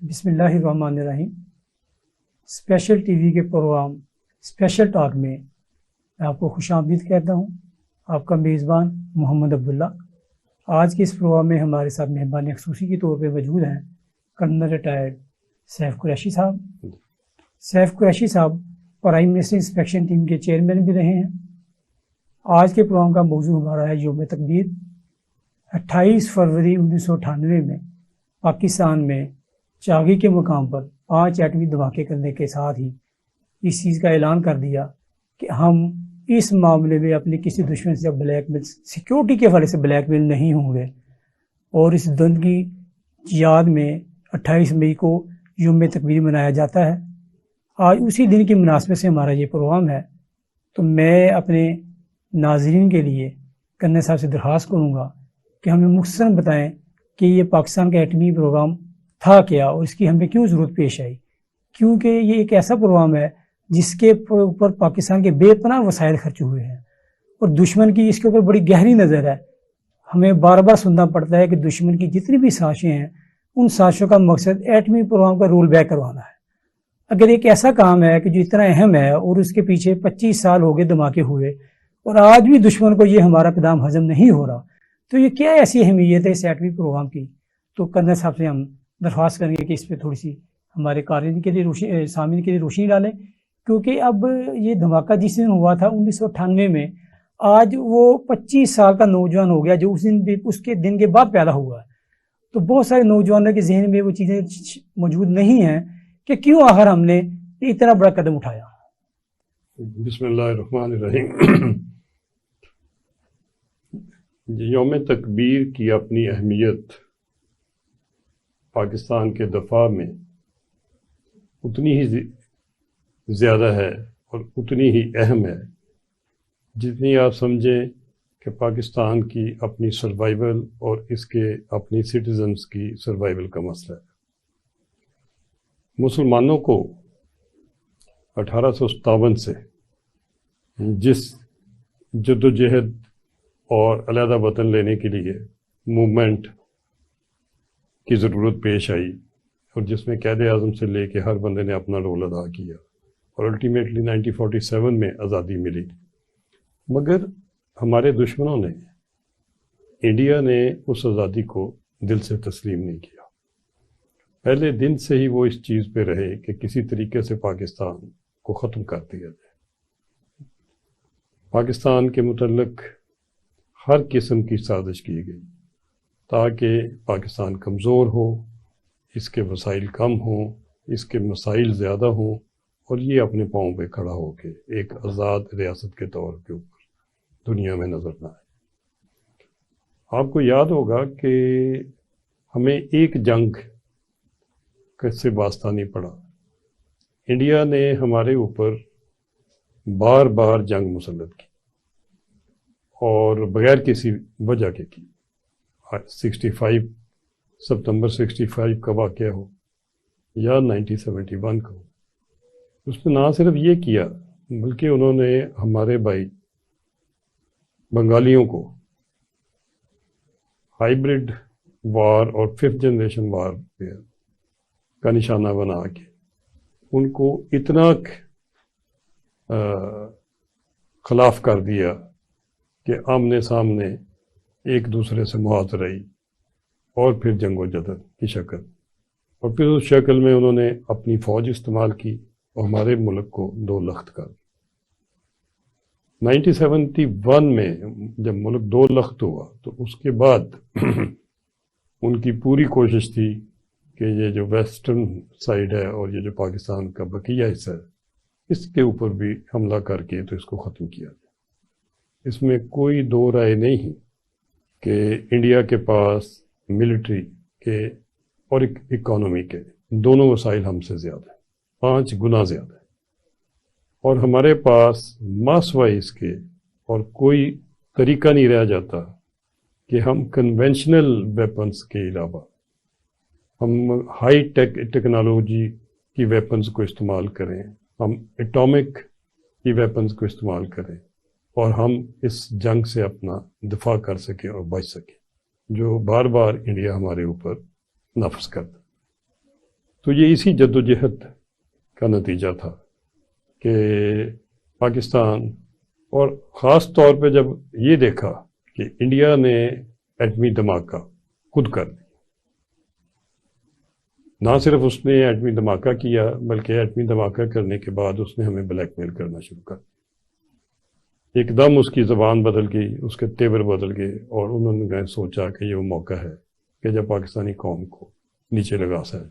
بسم اللہ الرحمن الرحیم۔ اسپیشل ٹی وی کے پروگرام اسپیشل ٹاک میں آپ کو خوش آمدید کہتا ہوں۔ آپ کا میزبان محمد عبداللہ۔ آج کے اس پروگرام میں ہمارے ساتھ مہمان خصوصی کے طور پہ موجود ہیں کرنل ریٹائرڈ سیف قریشی صاحب۔ سیف قریشی صاحب پرائم منسٹر انسپیکشن ٹیم کے چیئرمین بھی رہے ہیں۔ آج کے پروگرام کا موضوع ہمارا ہے یوم تکبیر۔ 28 فروری 1998 میں پاکستان میں چاغی کے مقام پر 5 ایٹمی دھماکے کرنے کے ساتھ ہی اس چیز کا اعلان کر دیا کہ ہم اس معاملے میں اپنے کسی دشمن سے بلیک میل، سیکیورٹی کے حوالے سے بلیک میل نہیں ہوں گے، اور اس دن کی یاد میں 28 مئی کو یوم تکبیر منایا جاتا ہے۔ آج اسی دن کی مناسبت سے ہمارا یہ پروگرام ہے، تو میں اپنے ناظرین کے لیے کرنل صاحب سے درخواست کروں گا کہ ہمیں مختصراً بتائیں کہ یہ پاکستان کا ایٹمی پروگرام تھا کیا اور اس کی ہمیں کیوں ضرورت پیش آئی، کیونکہ یہ ایک ایسا پروگرام ہے جس کے اوپر پاکستان کے بے پناہ وسائل خرچ ہوئے ہیں، اور دشمن کی اس کے اوپر بڑی گہری نظر ہے۔ ہمیں بار بار سننا پڑتا ہے کہ دشمن کی جتنی بھی سازشیں ہیں ان سازشوں کا مقصد ایٹمی پروگرام کا رول بیک کروانا ہے۔ اگر ایک ایسا کام ہے کہ جو اتنا اہم ہے اور اس کے پیچھے 25 سال ہو گئے دھماکے ہوئے اور آج بھی دشمن کو یہ ہمارا اقدام ہضم نہیں ہو رہا، تو یہ کیا ایسی اہمیت ہے اس ایٹمی پروگرام کی؟ تو کرنل صاحب سے ہم درخواست کریں گے کہ اس پہ تھوڑی سی ہمارے قارئین کے لیے سامعین کے لیے روشنی ڈالیں، کیونکہ اب یہ دھماکہ جس دن ہوا تھا 1998 میں، آج وہ 25 سال کا نوجوان ہو گیا جو اس کے دن کے بعد پیدا ہوا ہے۔ تو بہت سارے نوجوانوں کے ذہن میں وہ چیزیں موجود نہیں ہیں کہ کیوں آخر ہم نے اتنا بڑا قدم اٹھایا۔ بسم اللہ الرحمن الرحیم۔ یوم تکبیر کی اپنی اہمیت پاکستان کے دفاع میں اتنی ہی زیادہ ہے اور اتنی ہی اہم ہے جتنی آپ سمجھیں کہ پاکستان کی اپنی سروائیول اور اس کے اپنی سٹیزنز کی سروائیول کا مسئلہ ہے۔ مسلمانوں کو 1857 سے جس جدوجہد اور علیحدہ وطن لینے کے لیے موومنٹ کی ضرورت پیش آئی، اور جس میں قائد اعظم سے لے کے ہر بندے نے اپنا رول ادا کیا، اور الٹیمیٹلی 1947 میں آزادی ملی، مگر ہمارے دشمنوں نے، انڈیا نے اس آزادی کو دل سے تسلیم نہیں کیا۔ پہلے دن سے ہی وہ اس چیز پہ رہے کہ کسی طریقے سے پاکستان کو ختم کر دیا جائے۔ پاکستان کے متعلق ہر قسم کی سازش کی گئی تاکہ پاکستان کمزور ہو، اس کے وسائل کم ہوں، اس کے مسائل زیادہ ہوں، اور یہ اپنے پاؤں پہ کھڑا ہو کے ایک آزاد ریاست کے طور کے اوپر دنیا میں نظر نہ آئے۔ آپ کو یاد ہوگا کہ ہمیں ایک جنگ سے واسطہ نہیں پڑا، انڈیا نے ہمارے اوپر بار بار جنگ مسلط کی، اور بغیر کسی وجہ کے کی۔ 65 ستمبر 65 کا واقعہ ہو یا 1971 کا ہو، اس میں نہ صرف یہ کیا بلکہ انہوں نے ہمارے بھائی بنگالیوں کو ہائیبرڈ وار اور 5th جنریشن وار کا نشانہ بنا کے ان کو اتنا خلاف کر دیا کہ آمنے سامنے ایک دوسرے سے محاصرہ اور پھر جنگ و جدل کی شکل، اور پھر اس شکل میں انہوں نے اپنی فوج استعمال کی اور ہمارے ملک کو دو لخت کر دیا۔ 1971 میں جب ملک دو لخت ہوا تو اس کے بعد ان کی پوری کوشش تھی کہ یہ جو ویسٹرن سائیڈ ہے اور یہ جو پاکستان کا بقیہ حصہ ہے اس کے اوپر بھی حملہ کر کے تو اس کو ختم کیا جائے۔ اس میں کوئی دو رائے نہیں کہ انڈیا کے پاس ملٹری کے اور اکانومی کے دونوں وسائل ہم سے زیادہ ہیں، 5 گنا زیادہ ہیں، اور ہمارے پاس ماس وائز کے اور کوئی طریقہ نہیں رہ جاتا کہ ہم کنونشنل ویپنز کے علاوہ ہم ہائی ٹیکنالوجی کی ویپنز کو استعمال کریں، ہم ایٹامک کی ویپنز کو استعمال کریں، اور ہم اس جنگ سے اپنا دفاع کر سکیں اور بچ سکیں جو بار بار انڈیا ہمارے اوپر نافذ کرتا۔ تو یہ اسی جدوجہد کا نتیجہ تھا کہ پاکستان، اور خاص طور پہ جب یہ دیکھا کہ انڈیا نے ایٹمی دھماکہ خود کر دیا، نہ صرف اس نے ایٹمی دھماکہ کیا بلکہ ایٹمی دھماکہ کرنے کے بعد اس نے ہمیں بلیک میل کرنا شروع کر دیا۔ ایک دم اس کی زبان بدل گئی، اس کے تیور بدل گئے، اور انہوں نے سوچا کہ یہ وہ موقع ہے کہ جب پاکستانی قوم کو نیچے لگا سکے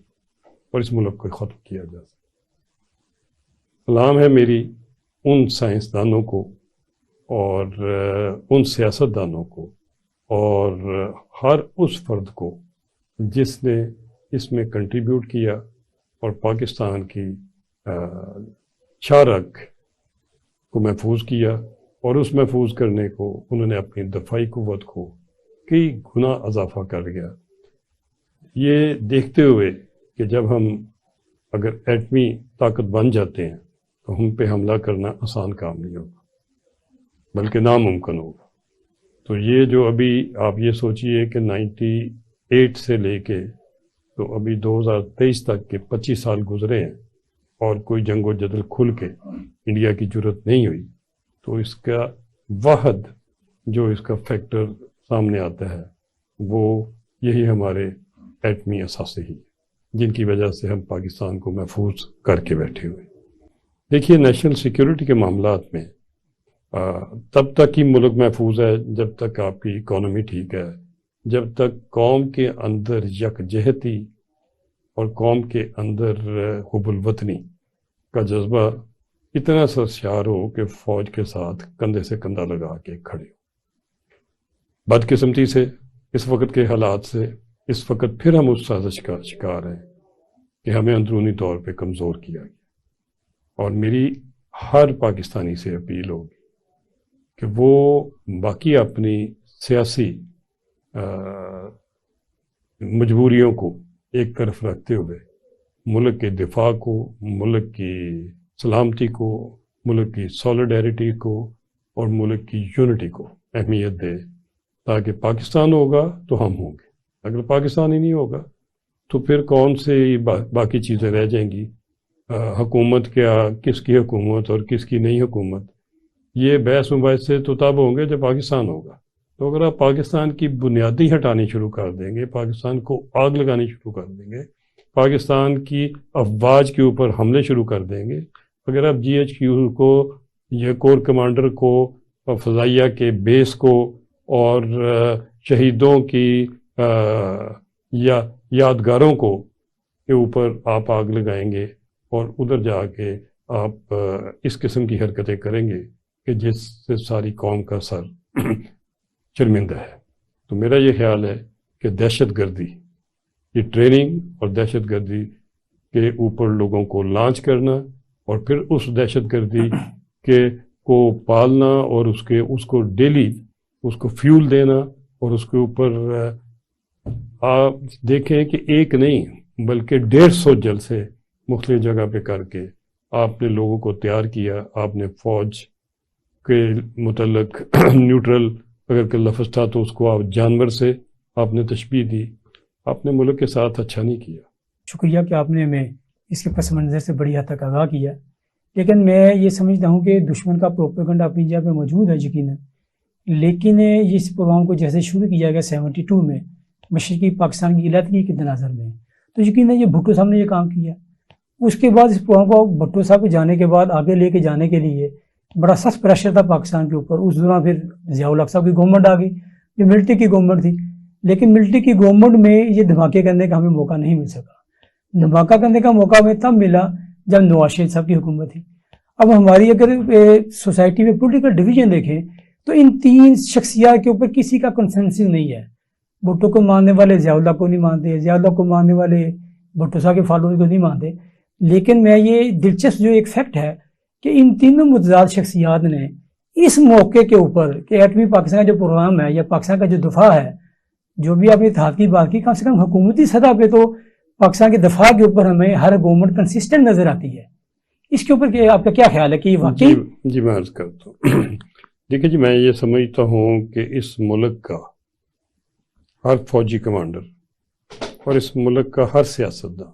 اور اس ملک کو ختم کیا جا سکے۔ سلام ہے میری ان سائنسدانوں کو اور ان سیاستدانوں کو اور ہر اس فرد کو جس نے اس میں کنٹریبیوٹ کیا اور پاکستان کی شارک کو محفوظ کیا، اور اس محفوظ کرنے کو انہوں نے اپنی دفاعی قوت کو کئی گنا اضافہ کر گیا، یہ دیکھتے ہوئے کہ جب ہم اگر ایٹمی طاقت بن جاتے ہیں تو ہم پہ حملہ کرنا آسان کام نہیں ہوگا بلکہ ناممکن ہوگا۔ تو یہ جو ابھی آپ یہ سوچئے کہ 98 سے لے کے تو ابھی 2023 تک کے 25 سال گزرے ہیں اور کوئی جنگ و جدل کھل کے انڈیا کی جرت نہیں ہوئی، تو اس کا واحد جو اس کا فیکٹر سامنے آتا ہے وہ یہی ہمارے ایٹمی اثاثے ہی، جن کی وجہ سے ہم پاکستان کو محفوظ کر کے بیٹھے ہوئے۔ دیکھیے، نیشنل سیکیورٹی کے معاملات میں تب تک ہی ملک محفوظ ہے جب تک آپ کی اکانومی ٹھیک ہے، جب تک قوم کے اندر یکجہتی اور قوم کے اندر حب الوطنی کا جذبہ اتنا سرشار ہو کہ فوج کے ساتھ کندھے سے کندھا لگا کے کھڑے ہو۔ بدقسمتی سے اس وقت کے حالات سے اس وقت پھر ہم اس سازش کا شکار ہیں کہ ہمیں اندرونی طور پہ کمزور کیا گیا، اور میری ہر پاکستانی سے اپیل ہوگی کہ وہ باقی اپنی سیاسی مجبوریوں کو ایک طرف رکھتے ہوئے ملک کے دفاع کو، ملک کی سلامتی کو، ملک کی سولیڈیرٹی کو اور ملک کی یونٹی کو اہمیت دے، تاکہ پاکستان ہوگا تو ہم ہوں گے۔ اگر پاکستان ہی نہیں ہوگا تو پھر کون سے باقی چیزیں رہ جائیں گی؟ حکومت کیا، کس کی حکومت اور کس کی نہیں حکومت، یہ بحث مباحث سے تو تب ہوں گے جب پاکستان ہوگا۔ تو اگر آپ پاکستان کی بنیادی ہٹانی شروع کر دیں گے، پاکستان کو آگ لگانی شروع کر دیں گے، پاکستان کی افواج کے اوپر حملے شروع کر دیں گے، اگر آپ جی ایچ کیو کو، یہ کور کمانڈر کو، فضائیہ کے بیس کو اور شہیدوں کی یادگاروں کو کے اوپر آپ آگ لگائیں گے اور ادھر جا کے آپ اس قسم کی حرکتیں کریں گے کہ جس سے ساری قوم کا سر شرمندہ ہے، تو میرا یہ خیال ہے کہ دہشت گردی، یہ ٹریننگ اور دہشت گردی کے اوپر لوگوں کو لانچ کرنا اور پھر اس دہشت گردی کے کو پالنا اور اس کو ڈیلی اس کو فیول دینا، اور اس کے اوپر آپ دیکھیں کہ ایک نہیں بلکہ 150 جلسے مختلف جگہ پہ کر کے آپ نے لوگوں کو تیار کیا۔ آپ نے فوج کے متعلق نیوٹرل اگر کہ لفظ تھا تو اس کو آپ جانور سے آپ نے تشبیہ دی، آپ نے ملک کے ساتھ اچھا نہیں کیا۔ شکریہ کہ آپ نے ہمیں اس کے پس منظر سے بڑی حد تک آگاہ کیا، لیکن میں یہ سمجھتا ہوں کہ دشمن کا پروپیگنڈا اپنی جگہ پہ موجود ہے یقیناً، لیکن اس پروگرام کو جیسے شروع کیا گیا 72 میں مشرقی پاکستان کی علیحدگی کے تناظر میں، تو یقیناً یہ بھٹو صاحب نے یہ کام کیا۔ اس کے بعد اس پروگرام کو بھٹو صاحب کے جانے کے بعد آگے لے کے جانے کے لیے بڑا سخت پریشر تھا پاکستان کے اوپر۔ اس دوران پھر ضیاء الحق صاحب کی گورنمنٹ آ گئی جو ملٹری کی گورنمنٹ تھی، لیکن ملٹری کی گورنمنٹ میں یہ دھماکے کرنے کا ہمیں موقع نہیں مل سکا۔ دھماکہ کرنے کا موقع ہمیں تب ملا جب نواز شریف صاحب کی حکومت تھی۔ اب ہماری اگر سوسائٹی میں پولیٹیکل ڈویژن دیکھیں تو ان 3 شخصیات کے اوپر کسی کا کنسنسس نہیں ہے۔ بھٹو کو ماننے والے ضیاء الحق کو نہیں مانتے، ضیاء الحق کو ماننے والے بھٹو صاحب کے فالوورز کو نہیں مانتے، لیکن میں یہ دلچسپ جو ایک فیکٹ ہے کہ ان تینوں متضاد شخصیات نے اس موقع کے اوپر کہ ایٹمی پاکستان کا جو پروگرام ہے یا پاکستان کا جو دفاع ہے، جو بھی آپ نے اتحاد کی بات کی، کم سے کم حکومتی سطح پہ تو پاکستان کے دفاع کے اوپر ہمیں ہر گورنمنٹ کنسسٹنٹ نظر آتی ہے۔ اس کے اوپر آپ کا کیا خیال ہے کہ یہ واقعی؟ جی میں عرض کرتا ہوں، دیکھیں جی، میں یہ سمجھتا ہوں کہ اس ملک کا ہر فوجی کمانڈر اور اس ملک کا ہر سیاستدان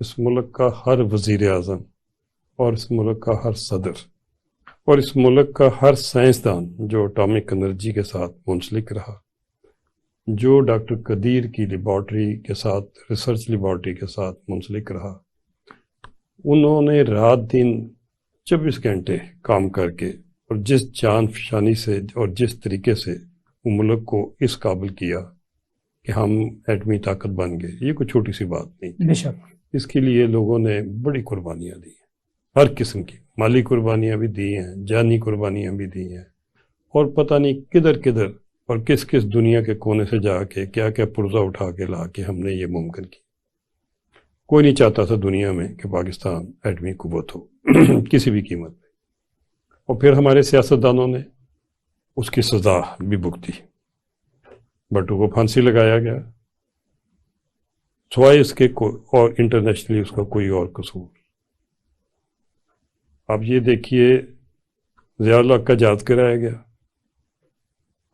اس ملک کا ہر وزیر اعظم اور اس ملک کا ہر صدر اور اس ملک کا ہر سائنسدان جو اٹامک انرجی کے ساتھ منسلک رہا، جو ڈاکٹر قدیر کی لیبارٹری کے ساتھ، ریسرچ لیبارٹری کے ساتھ منسلک رہا، انہوں نے رات دن 24 گھنٹے کام کر کے اور جس جان فشانی سے اور جس طریقے سے وہ ملک کو اس قابل کیا کہ ہم ایٹمی طاقت بن گئے، یہ کوئی چھوٹی سی بات نہیں۔ بے شک اس کے لیے لوگوں نے بڑی قربانیاں دی ہیں، ہر قسم کی مالی قربانیاں بھی دی ہیں، جانی قربانیاں بھی دی ہیں، اور پتہ نہیں کدھر کدھر اور کس کس دنیا کے کونے سے جا کے کیا کیا پرزہ اٹھا کے لا کے ہم نے یہ ممکن کی۔ کوئی نہیں چاہتا تھا دنیا میں کہ پاکستان ایٹمی قوت ہو کسی بھی قیمت پہ، اور پھر ہمارے سیاستدانوں نے اس کی سزا بھی بھگتی، بٹو کو پھانسی لگایا گیا، سوائے اس کے اور انٹرنیشنلی اس کا کوئی اور قصور۔ اب یہ دیکھیے ضیاء الحق کا جہاز گرایا گیا،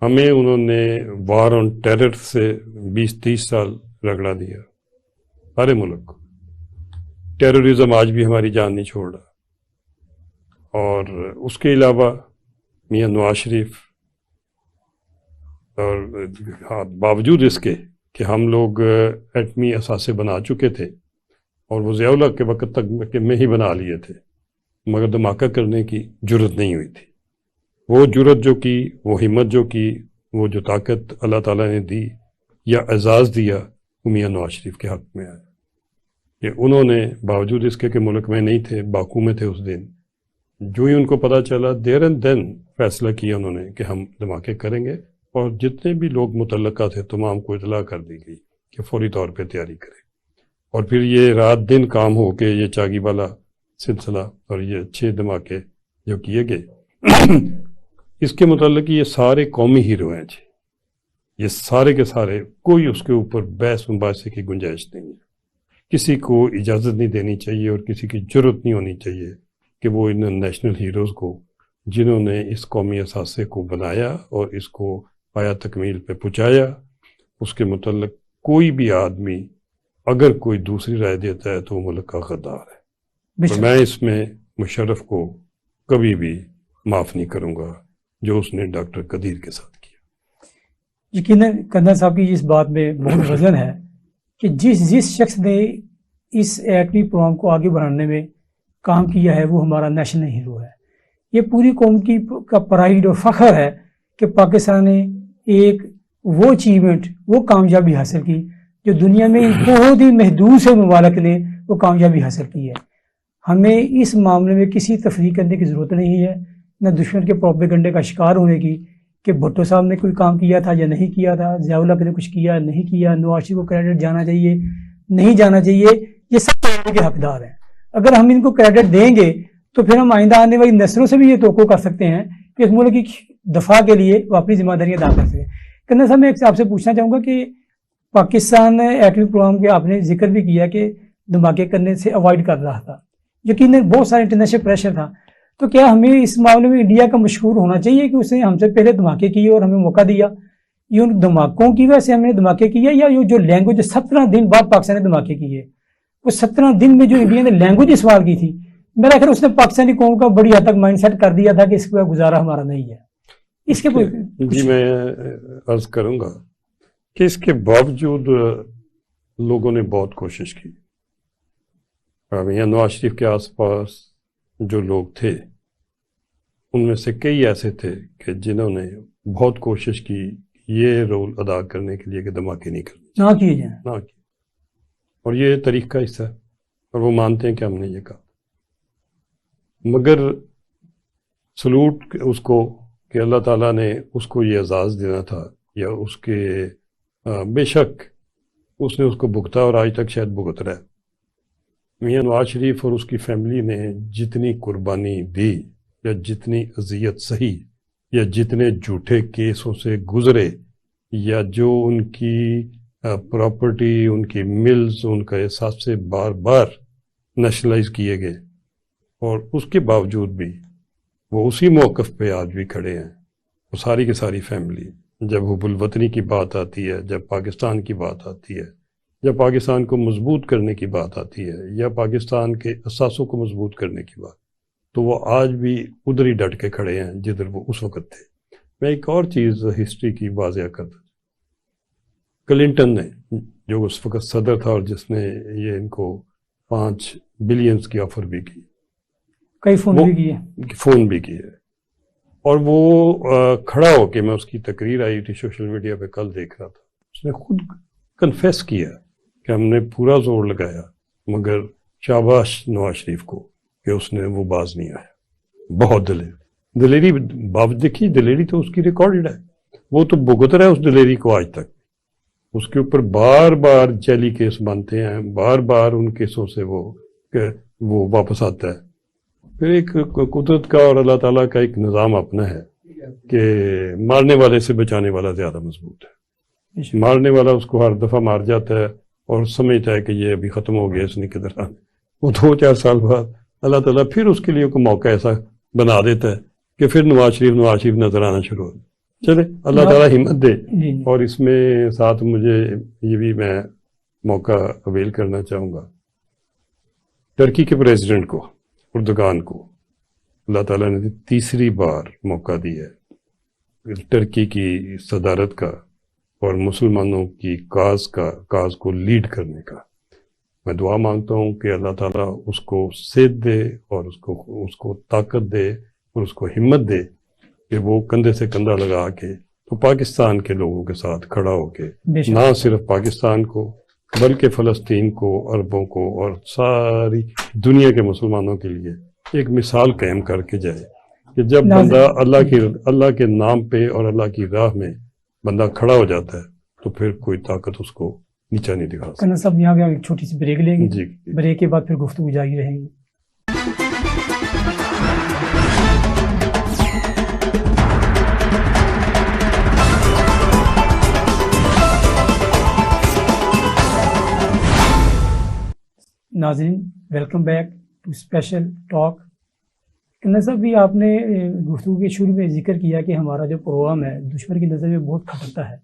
ہمیں انہوں نے وار آن ٹیرر سے 20-30 سال رگڑا دیا، سارے ملک کو۔ ٹیررزم آج بھی ہماری جان نہیں چھوڑ رہا، اور اس کے علاوہ میاں نواز شریف، اور باوجود اس کے کہ ہم لوگ ایٹمی اثاثے بنا چکے تھے اور وہ ضیاء الحق کے وقت تک میں ہی بنا لیے تھے، مگر دھماکہ کرنے کی جرت نہیں ہوئی تھی۔ وہ جرت جو کی، وہ ہمت جو کی، وہ جو طاقت اللہ تعالیٰ نے دی یا اعزاز دیا، وہ میاں نواز شریف کے حق میں آیا کہ انہوں نے باوجود اس کے کہ ملک میں نہیں تھے، باکو میں تھے اس دن، جو ہی ان کو پتہ چلا دیر اینڈ دین فیصلہ کیا انہوں نے کہ ہم دھماکے کریں گے، اور جتنے بھی لوگ متعلقہ تھے تمام کو اطلاع کر دی گئی کہ فوری طور پہ تیاری کریں، اور پھر یہ رات دن کام ہو کے یہ چاگی والا سلسلہ اور یہ 6 دھماکے جو کیے گئے اس کے متعلق یہ سارے قومی ہیرو ہیں جی، یہ سارے کے سارے، کوئی اس کے اوپر بحث مباحثے کی گنجائش نہیں ہے۔ کسی کو اجازت نہیں دینی چاہیے اور کسی کی جرت نہیں ہونی چاہیے کہ وہ ان نیشنل ہیروز کو، جنہوں نے اس قومی اثاثے کو بنایا اور اس کو پایا تکمیل پہ پہنچایا، اس کے متعلق کوئی بھی آدمی اگر کوئی دوسری رائے دیتا ہے تو وہ ملک کا غدار ہے، اور میں اس میں مشرف کو کبھی بھی معاف نہیں کروں گا جو اس نے ڈاکٹر قدیر کے ساتھ کیا۔ یقیناً کنر صاحب کی اس بات میں بہت وزن ہے کہ جس شخص نے اس ایٹمی پروگرام کو آگے بڑھانے میں کام کیا ہے وہ ہمارا نیشنل ہیرو ہے۔ یہ پوری قوم کا پرائیڈ اور فخر ہے کہ پاکستان نے ایک وہ اچیومنٹ، وہ کامیابی حاصل کی جو دنیا میں بہت ہی محدود سے ممالک نے وہ کامیابی حاصل کی ہے۔ ہمیں اس معاملے میں کسی تفریق کرنے کی ضرورت نہیں ہے، نہ دشمن کے پروپیگنڈے کا شکار ہونے کی کہ بھٹو صاحب نے کوئی کام کیا تھا یا نہیں کیا تھا، ضیاء الحق نے کچھ کیا نہیں کیا، نواز شریف کو کریڈٹ جانا چاہیے نہیں جانا چاہیے، یہ سب کریڈٹ کے حقدار ہیں۔ اگر ہم ان کو کریڈٹ دیں گے تو پھر ہم آئندہ آنے والی نسلوں سے بھی یہ توقع کر سکتے ہیں کہ اس ملک کی دفاع کے لیے وہ اپنی ذمہ داریاں ادا کر سکیں۔ کنر صاحب میں آپ سے پوچھنا چاہوں گا کہ پاکستان ایٹمی پروگرام کے آپ نے ذکر بھی کیا کہ دھماکے کرنے سے اوائڈ کر رہا تھا، یقیناً بہت سارا انٹرنیشنل پریشر تھا، تو کیا ہمیں اس معاملے میں انڈیا کا مشہور ہونا چاہیے کہ اس نے ہم سے پہلے دھماکے کیے اور ہمیں موقع دیا؟ یہ ان دھماکوں کی وجہ سے ہم نے دھماکے کیے، یا یہ جو لینگویج 17 دن بعد پاکستان نے دھماکے کیے، وہ 17 دن میں جو انڈیا نے لینگویج استعمال کی تھی، میرا خیال اس نے پاکستانی قوم کا بڑی حد تک مائنڈ سیٹ کر دیا تھا کہ اس کا گزارا ہمارا نہیں ہے۔ اس کے جی میں عرض کروں گا کہ اس کے باوجود لوگوں نے بہت کوشش کی۔ میاں نواز شریف کے آس پاس جو لوگ تھے ان میں سے کئی ایسے تھے کہ جنہوں نے بہت کوشش کی یہ رول ادا کرنے کے لیے کہ دھماکے نہیں کرنے نہ کیے جائیں، نہ کی، اور یہ تاریخ کا حصہ ہے اور وہ مانتے ہیں کہ ہم نے یہ کہا، مگر سلوٹ اس کو کہ اللہ تعالیٰ نے اس کو یہ اعزاز دینا تھا، یا اس کے بے شک اس نے اس کو بھگتا اور آج تک شاید بھگت رہا ہے۔ میاں نواز شریف اور اس کی فیملی نے جتنی قربانی دی یا جتنی اذیت سہی یا جتنے جھوٹے کیسوں سے گزرے یا جو ان کی پراپرٹی، ان کی ملز، ان کا احساس سے بار بار نیشنلائز کیے گئے، اور اس کے باوجود بھی وہ اسی موقف پہ آج بھی کھڑے ہیں۔ وہ ساری کی ساری فیملی، جب حب الوطنی کی بات آتی ہے، جب پاکستان کی بات آتی ہے، جب پاکستان کو مضبوط کرنے کی بات آتی ہے یا پاکستان کے اثاثوں کو مضبوط کرنے کی بات، تو وہ آج بھی ادھر ہی ڈٹ کے کھڑے ہیں جدھر وہ اس وقت تھے۔ میں ایک اور چیز ہسٹری کی واضح کرتا، کلنٹن نے جو اس وقت صدر تھا اور جس نے یہ ان کو 5 بلینز کی آفر بھی کی، کئی فون بھی کیے، اور وہ کھڑا ہو کے، میں اس کی تقریر آئی تھی سوشل میڈیا پہ کل دیکھ رہا تھا، اس نے خود کنفیس کیا کہ ہم نے پورا زور لگایا مگر شاباش نواز شریف کو کہ اس نے وہ باز نہیں آیا۔ بہت دلیری دیکھی، دلیری تو اس کی ریکارڈڈ ہے، وہ تو بھگت رہا ہے اس دلیری کو آج تک۔ اس کے اوپر بار بار جعلی کیس بنتے ہیں، بار بار ان کیسوں سے وہ واپس آتا ہے۔ پھر ایک قدرت کا اور اللہ تعالیٰ کا ایک نظام اپنا ہے کہ مارنے والے سے بچانے والا زیادہ مضبوط ہے۔ مارنے والا اس کو ہر دفعہ مار جاتا ہے اور سمجھتا ہے کہ یہ ابھی ختم ہو گیا، اس نے کدھر آنا، وہ 2-4 سال بعد اللہ تعالیٰ پھر اس کے لیے کوئی موقع ایسا بنا دیتا ہے کہ پھر نواز شریف نظر آنا شروع ہو۔ چلے اللہ تعالیٰ ہمت دے۔ اور اس میں ساتھ مجھے یہ بھی میں موقع اویل کرنا چاہوں گا، ترکی کے پریزیڈنٹ کو، اردگان کو اللہ تعالیٰ نے تیسری بار موقع دیا ہے ترکی کی صدارت کا اور مسلمانوں کی کاز کو لیڈ کرنے کا۔ میں دعا مانگتا ہوں کہ اللہ تعالیٰ اس کو صحت دے اور اس کو طاقت دے اور اس کو ہمت دے کہ وہ کندھے سے کندھا لگا کے تو پاکستان کے لوگوں کے ساتھ کھڑا ہو کے نہ صرف پاکستان کو بلکہ فلسطین کو، عربوں کو اور ساری دنیا کے مسلمانوں کے لیے ایک مثال قائم کر کے جائے کہ جب بندہ اللہ کے نام پہ اور اللہ کی راہ میں بندہ کھڑا ہو جاتا ہے تو پھر کوئی طاقت اس کو نیچا نہیں دکھا سکتا۔ صاحب یہاں پہ ایک چھوٹی سی بریک لیں گے، جی، بریک کے بعد پھر گفتگو جاری رہے گی۔ ناظرین welcome back to special talk. کنر صاحب بھی آپ نے گفتگو کے شروع میں ذکر کیا کہ ہمارا جو پروگرام ہے دشمن کی نظر میں بہت کھٹکتا ہے،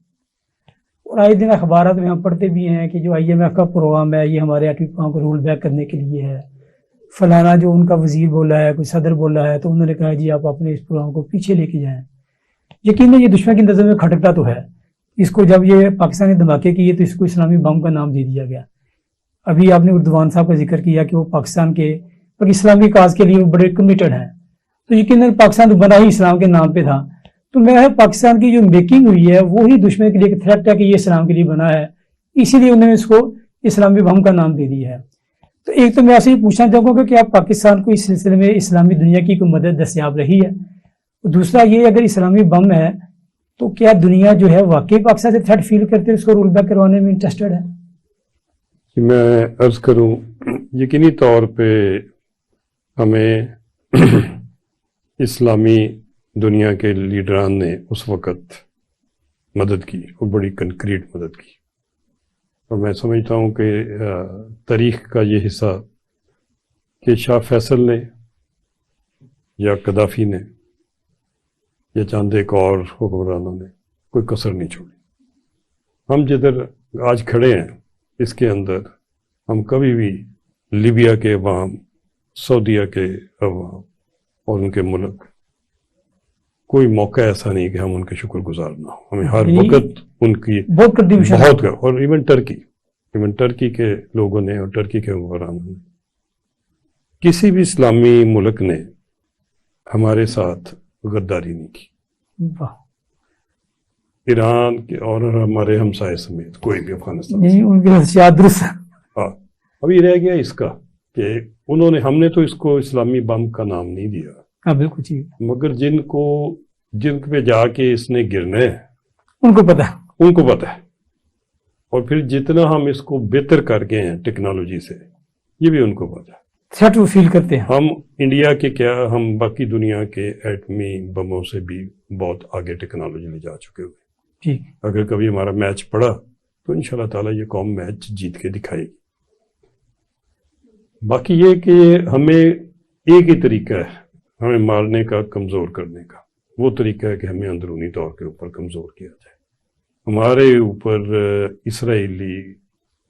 اور آئے دن اخبارات میں ہم پڑھتے بھی ہیں کہ جو IMF کا پروگرام ہے یہ ہمارے ایٹمی کو رول بیک کرنے کے لیے ہے، فلانا جو ان کا وزیر بولا ہے، کوئی صدر بولا ہے، تو انہوں نے کہا جی آپ اپنے اس پروگرام کو پیچھے لے کے جائیں۔ یقیناً یہ دشمن کی نظر میں کھٹکتا تو ہے، اس کو جب یہ پاکستانی دھماکے کیے تو اس کو اسلامی بم کا نام دے دیا گیا۔ ابھی آپ نے اردوان صاحب کا ذکر کیا کہ وہ پاکستان کے اور اسلامی کاز کے لیے وہ بڑے کمیٹڈ ہیں، تو یقیناً پاکستان تو بنا ہی اسلام کے نام پہ تھا، تو میرا پاکستان کی جو میکنگ ہوئی ہے وہی دشمن کے لیے ایک تھریٹ ہے کہ یہ اسلام کے لیے بنا ہے، اسی لیے انہوں نے اس کو اسلامی بم کا نام دے دیا ہے۔ تو ایک تو میں آپ سے یہ پوچھنا چاہوں گا کہ آپ پاکستان کو اس سلسلے میں اسلامی دنیا کی کوئی مدد دستیاب رہی ہے؟ دوسرا یہ اگر اسلامی بم ہے تو کیا دنیا جو ہے واقعی پاکستان سے تھریٹ فیل کرتے اس کو رول بیک کروانے میں انٹرسٹڈ ہے؟ میں عرض کروں، یقینی طور پہ ہمیں اسلامی دنیا کے لیڈران نے اس وقت مدد کی اور بڑی کنکریٹ مدد کی، اور میں سمجھتا ہوں کہ تاریخ کا یہ حصہ کہ شاہ فیصل نے یا قذافی نے یا چاند ایک اور حکمرانوں نے کوئی کسر نہیں چھوڑی۔ ہم جدھر آج کھڑے ہیں اس کے اندر ہم کبھی بھی لیبیا کے عوام، سعودیہ کے عوام اور ان کے ملک، کوئی موقع ایسا نہیں کہ ہم ان کے شکر گزار نہ ہوں۔ ہمیں ہر وقت ان کی بہت اور ایون ٹرکی کے لوگوں نے اور ٹرکی کے حکمرانوں نے، کسی بھی اسلامی ملک نے ہمارے ساتھ غداری نہیں کی، ایران کے اور ہمارے ہمسائے سمیت کوئی بھی افغانستان ہاں۔ ابھی رہ گیا اس کا کہ انہوں نے، ہم نے تو اس کو اسلامی بم کا نام نہیں دیا، بالکل، مگر جن پہ جا کے اس نے گرنا ہے ان کو پتہ ہے، اور پھر جتنا ہم اس کو بہتر کر گئے ہیں ٹیکنالوجی سے، یہ بھی ان کو پتہ ہے، تھریٹ وہ فیل کرتے ہیں۔ ہم انڈیا کے کیا، ہم باقی دنیا کے ایٹمی بموں سے بھی بہت آگے ٹیکنالوجی لے جا چکے ہوئے۔ اگر کبھی ہمارا میچ پڑا تو انشاءاللہ تعالیٰ یہ قوم میچ جیت کے دکھائے گی۔ باقی یہ کہ ہمیں ایک ہی طریقہ ہے ہمیں مارنے کا، کمزور کرنے کا، وہ طریقہ ہے کہ ہمیں اندرونی طور کے اوپر کمزور کیا جائے۔ ہمارے اوپر اسرائیلی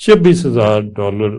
$26,000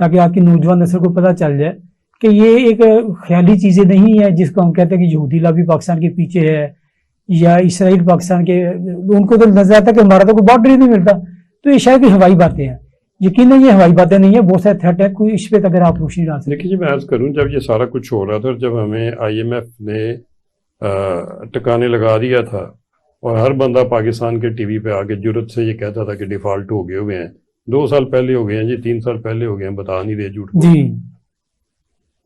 تاکہ آپ کی نوجوان نسل کو پتہ چل جائے کہ یہ ایک خیالی چیزیں نہیں ہیں جس کو ہم کہتے ہیں کہ یہودی لابی پاکستان کے پیچھے ہے یا اسرائیل پاکستان کے، ان کو تو نظر آتا ہے کہ ہمارا تو کوئی بارڈر ہی نہیں ملتا. تو یہ شاید کوئی ہوائی باتیں ہیں. یقیناً یہ ہوائی باتیں نہیں ہیں، بہت سارے تھریٹ ہے. کوئی اس پہ اگر آپ روشنی ڈال سکیں. دیکھیے جی، میں عرض کروں، جب یہ سارا کچھ ہو رہا تھا اور جب ہمیں IMF نے ٹکانے لگا دیا تھا اور ہر بندہ پاکستان کے ٹی وی پہ آ کے جرت سے یہ کہتا تھا کہ ڈیفالٹ ہو گئے ہوئے ہیں، 2 سال پہلے ہو گئے ہیں جی، 3 سال پہلے ہو گئے ہیں، بتا نہیں رہے جھوٹ کو. جی.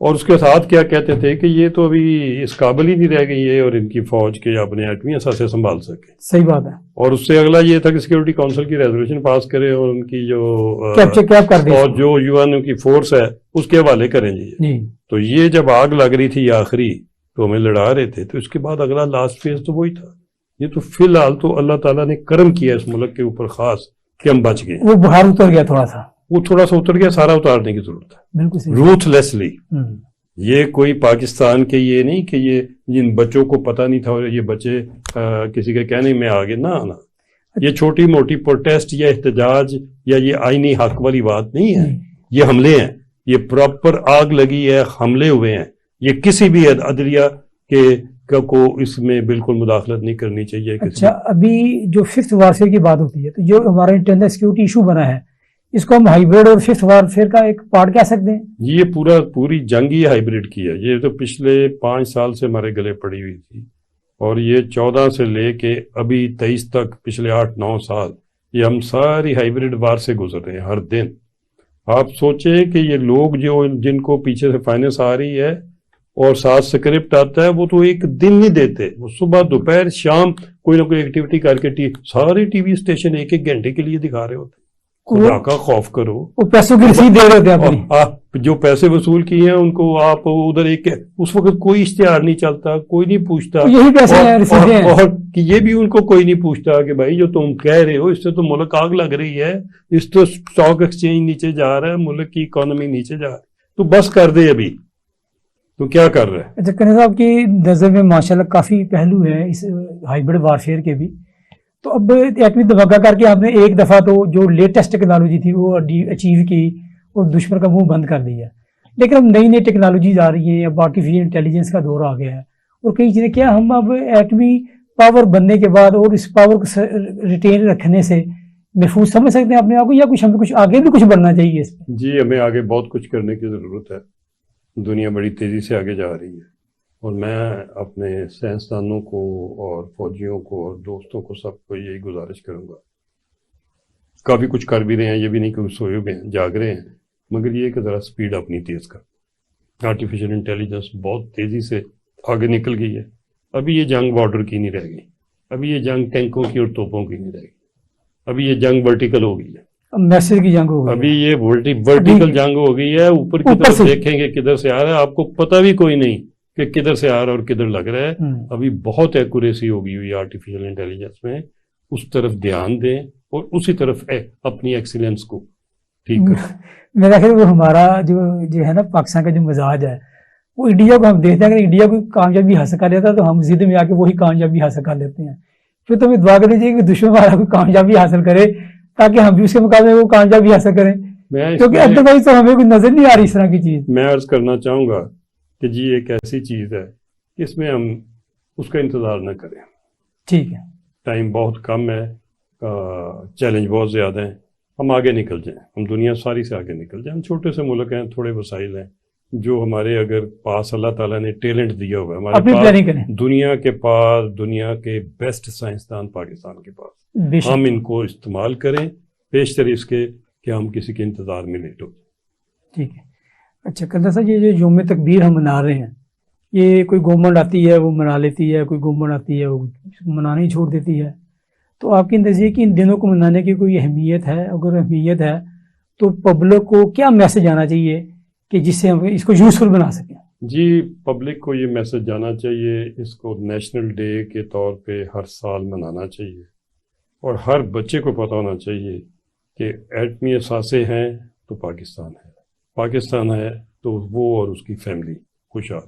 اور اس کے ساتھ کیا کہتے تھے کہ یہ تو ابھی اس قابل ہی نہیں رہ گئی ہے اور ان کی فوج کے اپنے ایٹمی اثاثے سنبھال سکے. صحیح بات ہے. اور اس سے اگلا یہ تھا کہ سیکورٹی کونسل کی ریزولوشن پاس کرے اور ان کی جو کیپ کر دیں اور جو UN کی فورس ہے اس کے حوالے کریں جی. تو یہ جب آگ لگ رہی تھی آخری تو ہمیں لڑا رہے تھے، تو اس کے بعد اگلا لاسٹ فیز تو وہی تھا. یہ تو فی الحال تو اللہ تعالیٰ نے کرم کیا اس ملک کے اوپر خاص کہ ہم بچ گئے. وہ بخار اتر گیا تھوڑا سا، وہ تھوڑا سا اتر گیا، سارا اتارنے کی ضرورت ہے. بالکل روتھ لیسلی. یہ کوئی پاکستان کے یہ نہیں کہ یہ جن بچوں کو پتہ نہیں تھا اور یہ بچے کسی کے کہنے میں آگے نہ آنا. یہ چھوٹی موٹی پروٹیسٹ یا احتجاج یا یہ آئینی حق والی بات نہیں ہے، یہ حملے ہیں. یہ پراپر آگ لگی ہے، حملے ہوئے ہیں. یہ کسی بھی عدلیہ کے کو اس میں بالکل مداخلت نہیں کرنی چاہیے. اچھا، ابھی جو 5th وارفیئر کی بات ہوتی ہے تو جو ہمارا انٹرنل سیکورٹی ایشو بنا ہے، اس کو ہم ہائیبرڈ اور 5th وارفیئر کا ایک پارٹ کہہ سکتے ہیں. یہ پوری جنگ ہی ہائیبرڈ کی ہے. یہ تو پچھلے 5 سال سے ہمارے گلے پڑی ہوئی تھی اور یہ 14 سے لے کے ابھی 23 تک پچھلے 8-9 سال یہ ہم ساری ہائیبرڈ وار سے گزر رہے ہیں ہر دن. آپ سوچیں کہ یہ لوگ جو جن کو پیچھے سے فائننس آ رہی ہے اور ساتھ سکرپٹ آتا ہے، وہ تو ایک دن نہیں دیتے. وہ صبح دوپہر شام کوئی نہ کوئی ایکٹیویٹی کر کے سارے ٹی وی اسٹیشن 1-1 گھنٹے کے لیے دکھا رہے ہوتے. خدا کا خوف کرو. وہ پیسوں کی رسید دے رہے ہوتے ہیں. آپ جو پیسے وصول کیے ہیں ان کو آپ ادھر اس وقت کوئی اشتہار نہیں چلتا، کوئی نہیں پوچھتا. یہی پیسے ہیں، رسیدیں ہیں. اور یہ بھی ان کو کوئی نہیں پوچھتا کہ بھائی جو تم کہہ رہے ہو اس سے تو ملک آگ لگ رہی ہے، اس تو اسٹاک ایکسچینج نیچے جا رہا ہے، ملک کی اکانومی نیچے جا رہی ہے، تو بس کر دے. ابھی تو کیا کر رہے ہیں؟ اچھا کنیز صاحب کی نظر میں ماشاءاللہ کافی پہلو ہیں اس ہائیبرڈ وارفیئر کے بھی. تو اب ایٹمی دھماکہ کر کے آپ نے ایک دفعہ تو جو لیٹسٹ ٹیکنالوجی تھی وہ اچیو کی اور دشمن کا منہ بند کر دیا. لیکن اب نئی ٹیکنالوجیز آ رہی ہیں، اب آرٹیفیشل انٹیلیجنس کا دور آ گیا ہے اور کئی چیزیں. کیا ہم اب ایٹمی پاور بننے کے بعد اور اس پاور کو ریٹین رکھنے سے محفوظ سمجھ سکتے ہیں اپنے آپ کو، یا ہمیں کچھ آگے بھی کچھ بڑھنا چاہیے اس پہ؟ جی، ہمیں آگے بہت کچھ کرنے کی ضرورت ہے. دنیا بڑی تیزی سے آگے جا رہی ہے اور میں اپنے سائنسدانوں کو اور فوجیوں کو اور دوستوں کو سب کو یہی گزارش کروں گا. کافی کچھ کر بھی رہے ہیں، یہ بھی نہیں کہ سوئے ہوئے ہیں، جاگ رہے ہیں، مگر یہ کہ ذرا سپیڈ اپنی تیز کر. آرٹیفیشل انٹیلیجنس بہت تیزی سے آگے نکل گئی ہے. ابھی یہ جنگ بارڈر کی نہیں رہ گئی، ابھی یہ جنگ ٹینکوں کی اور توپوں کی نہیں رہ گئی، ابھی یہ جنگ ورٹیکل ہو گئی ہے. میسج کی جنگ ہو گئی، ابھی یہ ورٹیکل جنگ ہو گئی ہے. اوپر کی طرف دیکھیں گے کدھر سے آ رہا ہے، آپ کو پتہ بھی کوئی نہیں کہ کدھر سے آ رہا ہے اور کدھر لگ رہا ہے. ابھی بہت ایکوریسی ہو گئی ہوئی آرٹیفیشل انٹیلیجنس میں. اس طرف دھیان دیں اور اسی طرف اپنی ایکسیلنس کو ٹھیک کریں. میرا خیال وہ ہمارا جو ہے نا پاکستان کا جو مزاج ہے، وہ انڈیا کو ہم دیکھتے ہیں اگر انڈیا کو کامیابی حاصل کر لیتا تو ہم ضد میں آ کے وہی کامیابی حاصل کر لیتے ہیں. پھر تو ہمیں دعا کرنی چاہیے کہ دشمن ہمارا کوئی کامیابی حاصل کرے تاکہ ہم بھی اس کے مقابلے وہ کامیابی حاصل کریں، کیونکہ ادروائز تو ہمیں کوئی نظر نہیں آ رہی اس طرح کی چیز. میں عرض کرنا چاہوں گا کہ جی ایک ایسی چیز ہے کہ اس میں ہم اس کا انتظار نہ کریں. ٹھیک ہے، ٹائم بہت کم ہے، چیلنج بہت زیادہ ہیں. ہم آگے نکل جائیں، ہم دنیا ساری سے آگے نکل جائیں. ہم چھوٹے سے ملک ہیں، تھوڑے وسائل ہیں جو ہمارے اگر پاس اللہ تعالیٰ نے ٹیلنٹ دیا ہوا ہے. ہمارے پاس دنیا کے بیسٹ سائنسدان پاکستان کے پاس، ہم ان کو استعمال کریں بیشتر اس کے کہ ہم کسی کے انتظار میں لیٹ ہو. ٹھیک ہے. اچھا کنزا صاحب، یہ جو یوم تکبیر ہم منا رہے ہیں، یہ کوئی گورنمنٹ آتی ہے وہ منا لیتی ہے، کوئی گورنمنٹ آتی ہے وہ منانا ہی چھوڑ دیتی ہے. تو آپ کی نزدیک ان دنوں کو منانے کی کوئی اہمیت ہے؟ اگر اہمیت ہے تو پبلک کو کیا میسج آنا چاہیے کہ جس سے ہم اس کو یوزفل بنا سکیں؟ جی، پبلک کو یہ میسج جانا چاہیے، اس کو نیشنل ڈے کے طور پہ ہر سال منانا چاہیے اور ہر بچے کو پتہ ہونا چاہیے کہ ایٹمی اثاثے ہیں تو پاکستان ہے تو وہ اور اس کی فیملی خوشحال.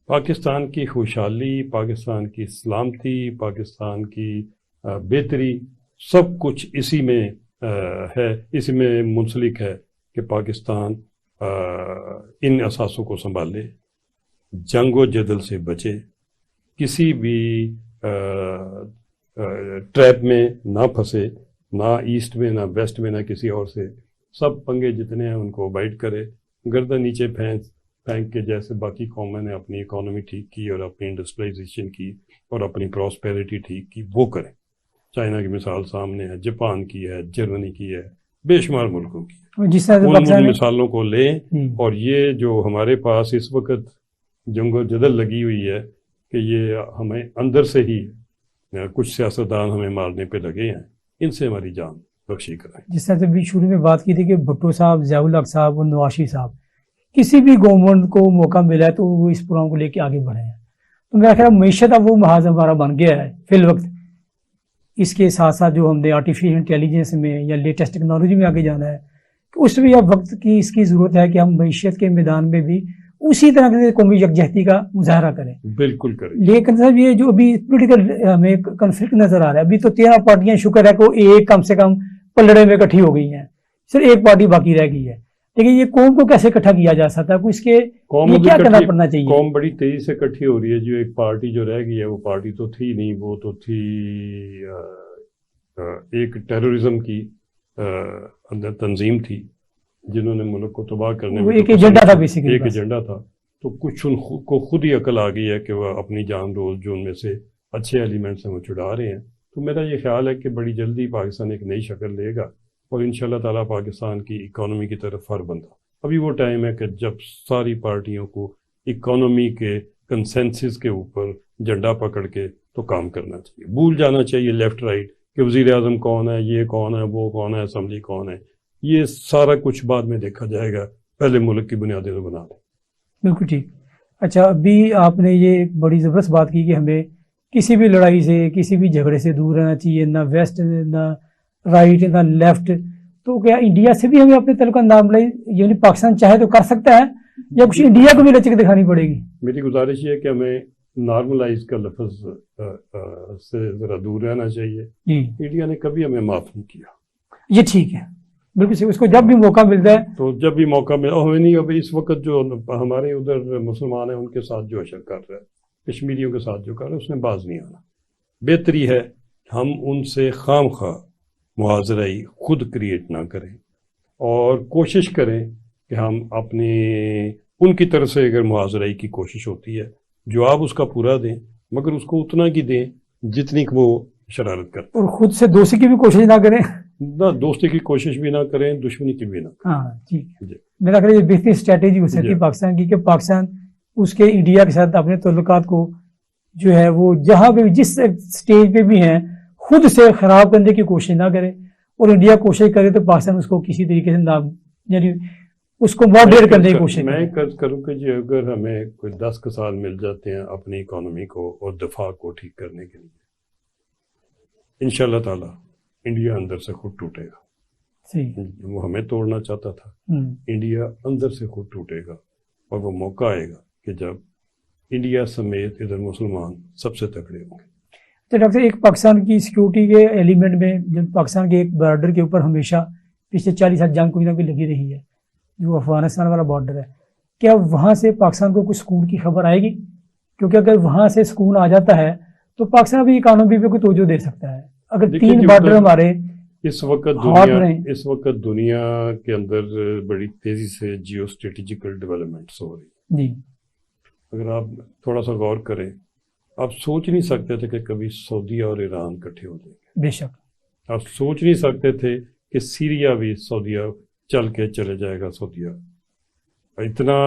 پاکستان کی خوشحالی، پاکستان کی سلامتی، پاکستان کی بہتری سب کچھ اسی میں ہے، اسی میں منسلک ہے کہ پاکستان ان اثاثوں کو سنبھالے، جنگ و جدل سے بچے، کسی بھی ٹریپ میں نہ پھنسے، نہ ایسٹ میں نہ ویسٹ میں نہ کسی اور سے، سب پنگے جتنے ہیں ان کو اوائڈ کرے، گردن نیچے پھینک کے جیسے باقی قوموں نے اپنی اکانومی ٹھیک کی اور اپنی انڈسٹریلائزیشن کی اور اپنی پراسپیرٹی ٹھیک کی، وہ کریں۔ چائنا کی مثال سامنے ہے، جاپان کی ہے، جرمنی کی ہے، بے شمار ملکوں کی ہے، جس طرح سے ان پاکستان مثالوں کو لیں۔ اور یہ جو ہمارے پاس اس وقت جنگ و جدل لگی ہوئی ہے کہ یہ ہمیں اندر سے ہی کچھ سیاستدان ہمیں مارنے پہ لگے ہیں، ان سے ہماری جان بخشی کرائیں۔ جس طرح سے بھی شروع میں بات کی تھی کہ بھٹو صاحب، ضیاء الحق صاحب اور نواز شریف صاحب، کسی بھی گورنمنٹ کو موقع ملا ہے تو وہ اس پروگرام کو لے کے آگے بڑھے ہیں۔ تو میرا خیال معیشت اب وہ محاذ ہمارا بن گیا ہے فی الوقت۔ اس کے ساتھ ساتھ جو ہم نے آرٹیفیشل انٹیلیجنس میں یا لیٹسٹ ٹیکنالوجی میں آگے جانا ہے، کہ اس میں اب وقت کی اس کی ضرورت ہے کہ ہم معیشت کے میدان میں بھی اسی طرح سے قومی یکجہتی کا مظاہرہ کریں۔ بالکل کریں۔ لیکن صاحب یہ جو ابھی پولیٹیکل ہمیں کنفلکٹ نظر آ رہا ہے، ابھی تو 13 پارٹیاں شکر ہے کہ ایک کم سے کم پلڑے میں اکٹھی ہو گئی ہیں، صرف ایک پارٹی باقی رہ گئی ہے، لیکن یہ قوم کو کیسے اکٹھا کیا جا سکتا ہے؟ اس کے یہ کیا کرنا پڑنا چاہیے؟ قوم بڑی تیزی سے اکٹھی ہو رہی ہے۔ جو ایک پارٹی جو رہ گئی ہے، وہ پارٹی تو تھی نہیں، وہ تو تھی ایک ٹیررزم کی اندر تنظیم تھی، جنہوں نے ملک کو تباہ کرنے میں ایک ایجنڈا تھا، بیسیکلی ایک ایجنڈا تھا۔ تو کچھ ان کو خود ہی عقل آ گئی ہے کہ وہ اپنی جان روز جو ان میں سے اچھے ایلیمنٹس ہیں وہ چھڑا رہے ہیں۔ تو میرا یہ خیال ہے کہ بڑی جلدی پاکستان ایک نئی شکل لے گا اور انشاءاللہ تعالیٰ پاکستان کی اکانومی کی طرف ہر بندہ۔ ابھی وہ ٹائم ہے کہ جب ساری پارٹیوں کو اکانومی کے کنسنسس کے اوپر جھنڈا پکڑ کے تو کام کرنا چاہیے، بھول جانا چاہیے لیفٹ رائٹ کہ وزیر اعظم کون ہے، یہ کون ہے، وہ کون ہے، اسمبلی کون ہے، یہ سارا کچھ بعد میں دیکھا جائے گا، پہلے ملک کی بنیادیں تو بنا دیں۔ بالکل ٹھیک۔ اچھا، ابھی آپ نے یہ ایک بڑی زبردست بات کی کہ ہمیں کسی بھی لڑائی سے، کسی بھی جھگڑے سے دور رہنا چاہیے، نہ ویسٹ نہ رائٹ نہ لیفٹ۔ تو کیا انڈیا سے بھی ہمیں اپنے تعلقات نارملائی، یعنی پاکستان چاہے تو کر سکتا ہے یا کچھ انڈیا کو بھی لچک دکھانی پڑے گی؟ میری گزارش یہ ہے کہ ہمیں نارملائز کا لفظ سے ذرا دور رہنا چاہیے۔ جی، انڈیا نے کبھی ہمیں معاف نہیں کیا، یہ ٹھیک ہے، بالکل صحیح۔ اس کو جب بھی موقع ملتا ہے تو جب بھی موقع ملا ہمیں نہیں۔ ابھی اس وقت جو ہمارے ادھر مسلمان ہیں ان کے ساتھ جو اشر کر رہا ہے، کشمیریوں کے ساتھ جو کر رہا ہے، اس نے باز نہیں آنا۔ بہتری ہے ہم ان سے خام خواہ معاذرائی خود کریٹ نہ کریں اور کوشش کریں کہ ہم اپنے ان کی طرف سے اگر معاذرائی کی کوشش ہوتی ہے، جواب اس کا پورا دیں، مگر اس کو اتنا کی دیں جتنی کہ وہ شرارت کرتے، اور خود سے دوستی کی بھی کوشش نہ کریں، نہ دوستی کی کوشش بھی نہ کریں، دشمنی کی بھی نہ کریں۔ ہاں ٹھیک ہے۔ جی میرا خیال یہ بہترین اسٹریٹجی ہو سکتی ہے پاکستان کی، کہ پاکستان اس کے انڈیا کے ساتھ اپنے تعلقات کو جو ہے وہ جہاں پہ جس سٹیج پہ بھی ہیں خود سے خراب کرنے کی کوشش نہ کرے، اور انڈیا کوشش کرے تو پاکستان اس کو کسی طریقے سے نہ، یعنی اس کو ماڈریٹ کرنے کی کوشش میں کرے۔ کروں کہ جی اگر ہمیں کوئی 10 سال مل جاتے ہیں اپنی اکانومی کو اور دفاع کو ٹھیک کرنے کے لیے، انشاءاللہ تعالیٰ انڈیا اندر سے خود ٹوٹے گا۔ صحیح۔ وہ ہمیں توڑنا چاہتا تھا، انڈیا اندر سے خود ٹوٹے گا، اور وہ موقع آئے گا کہ جب انڈیا سمیت ادھر مسلمان سب سے تکڑے ہوں گے۔ تو ڈاکٹر، ایک پاکستان کی سیکیورٹی کے ایلیمنٹ میں جو پاکستان کے ایک بارڈر کے اوپر ہمیشہ پچھلے 40 سال جنگ کوئی نہ کوئی لگی رہی ہے، جو افغانستان والا بارڈر ہے، کیا وہاں سے پاکستان کو کچھ سکون کی خبر آئے گی؟ کیونکہ اگر وہاں سے سکون آ جاتا ہے تو پاکستان بھی اکانومی پہ کوئی توجہ دے سکتا ہے۔ اگر 3 بارڈر ہمارے اس وقت دنیا کے اندر بڑی تیزی سے جیو اسٹریٹجیکل ڈیولپمنٹس ہو رہی ہیں۔ جی، اگر آپ تھوڑا سا غور کریں، آپ سوچ نہیں سکتے تھے کہ کبھی سعودیہ اور ایران اکٹھے ہو جائیں گے۔ بے شک آپ سوچ نہیں سکتے تھے کہ سیریا بھی سعودیہ چل کے چلے جائے گا۔ سعودیہ اتنا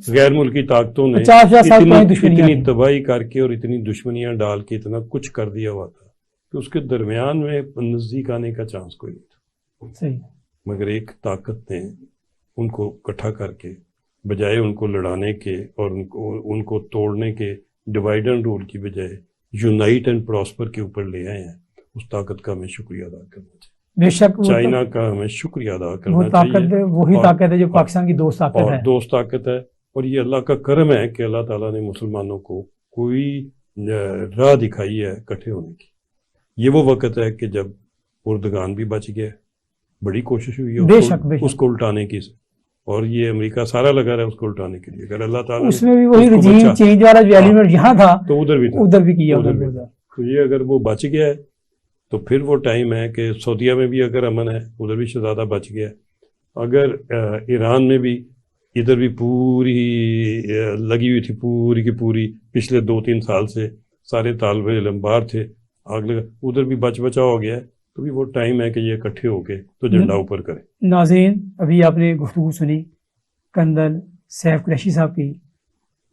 غیر ملکی طاقتوں نے 50 سال اتنی تباہی کر کے اور اتنی دشمنیاں ڈال کے اتنا کچھ کر دیا ہوا تھا کہ اس کے درمیان میں نزدیک آنے کا چانس کوئی نہیں تھا۔ صحیح۔ مگر ایک طاقت نے ان کو اکٹھا کر کے، بجائے ان کو لڑانے کے اور ان کو توڑنے کے، ڈیوائڈ اینڈ رول کی بجائے یونائٹ اینڈ پراسپر کے اوپر لے آئے ہیں۔ اس طاقت کا ہمیں شکریہ ادا کرنا چاہیے۔ بے شک چائنا کا ہمیں شکریہ ادا کرنا وہ طاقت وہی طاقت ہے جو پاکستان کی دوست طاقت ہے، دوست طاقت ہے۔ اور یہ اللہ کا کرم ہے کہ اللہ تعالیٰ نے مسلمانوں کو کوئی راہ دکھائی ہے اکٹھے ہونے کی۔ یہ وہ وقت ہے کہ جب اردگان بھی بچ گیا، بڑی کوشش ہوئی ہے اس کو الٹانے کی، اور یہ امریکہ سارا لگا رہا ہے اس کو الٹانے کے لیے. اگر اللہ تعالیٰ اس میں بھی وہی رجیم چینج والا جو ایلیمنٹ یہاں تھا تو ادھر بھی تھا, ادھر بھی کیا. تو یہ اگر وہ بچ گیا ہے تو پھر وہ ٹائم ہے کہ سعودیہ میں بھی اگر امن ہے, ادھر بھی شہزادہ بچ گیا ہے. اگر ایران میں بھی ادھر بھی پوری لگی ہوئی تھی پوری کی پوری, پچھلے 2-3 سال سے سارے طالب علم باہر تھے, آگ لگا, ادھر بھی بچا ہو گیا ہے. تو بھی وہ ٹائم ہے کہ یہ اکٹھے ہو کے تو جھنڈا اوپر کریں. ناظرین, ابھی آپ نے گفتگو سنی کنڈل سیف قریشی صاحب کی,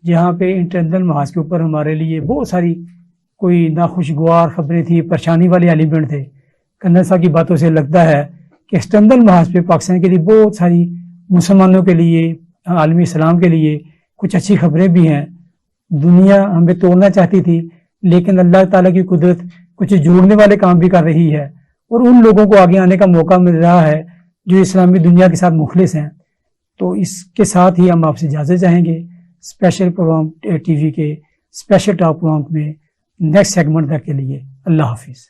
جہاں پہ انٹرنل محاذ کے اوپر ہمارے لیے بہت ساری کوئی ناخوشگوار خبریں تھی, پریشانی والے ایلیمنٹ تھے. کنڈل صاحب کی باتوں سے لگتا ہے کہ ایکسٹرنل محاذ پہ پاکستان کے لیے بہت ساری مسلمانوں کے لیے, عالمی اسلام کے لیے کچھ اچھی خبریں بھی ہیں. دنیا ہمیں توڑنا چاہتی تھی, لیکن اللہ تعالیٰ کی قدرت کچھ جوڑنے والے کام بھی کر رہی ہے, اور ان لوگوں کو آگے آنے کا موقع مل رہا ہے جو اسلامی دنیا کے ساتھ مخلص ہیں. تو اس کے ساتھ ہی ہم آپ سے اجازت چاہیں گے اسپیشل پروگرام ٹی وی کے اسپیشل ٹاک پروگرام میں نیکسٹ سیگمنٹ تک کے لیے. اللہ حافظ.